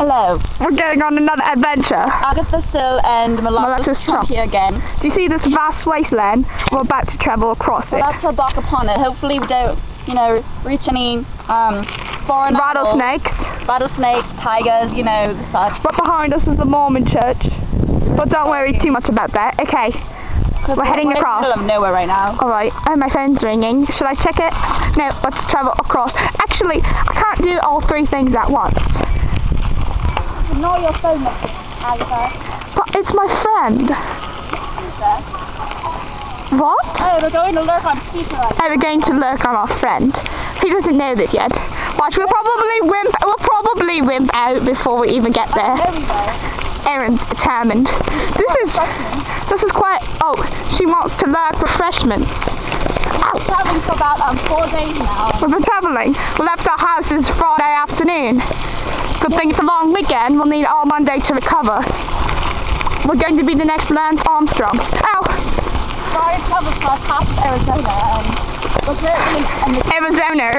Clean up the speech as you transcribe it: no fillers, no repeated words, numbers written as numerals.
Hello. We're going on another adventure. Agatha Still and Molasses Trump here again. Do you see this vast wasteland? We're about to travel across it. We're about to embark upon it. Hopefully we don't, reach any foreign rattlesnakes. Rattlesnakes, tigers, the such. Right behind us is the Mormon church. But don't worry too much about that. Okay. We're heading across. We're in the middle of nowhere right now. Alright, oh, my phone's ringing. Should I check it? No, let's travel across. Actually, I can't do all three things at once. Ignore your phone, Agatha. But it's my friend. What? Oh, we're going to lurk on speaker right now. Oh, we're going to lurk on our friend. He doesn't know this yet. Watch, we'll probably wimp out before we even get there. There we go. Erin's determined. This is quite. Oh, she wants to lurk refreshments. We've been traveling for about 4 days now. We've been traveling. We left our houses Friday afternoon. Good thing it's a long weekend. We'll need all Monday to recover. We're going to be the next Lance Armstrong. Ow! Friday traveled past half of Arizona and we're currently in Arizona.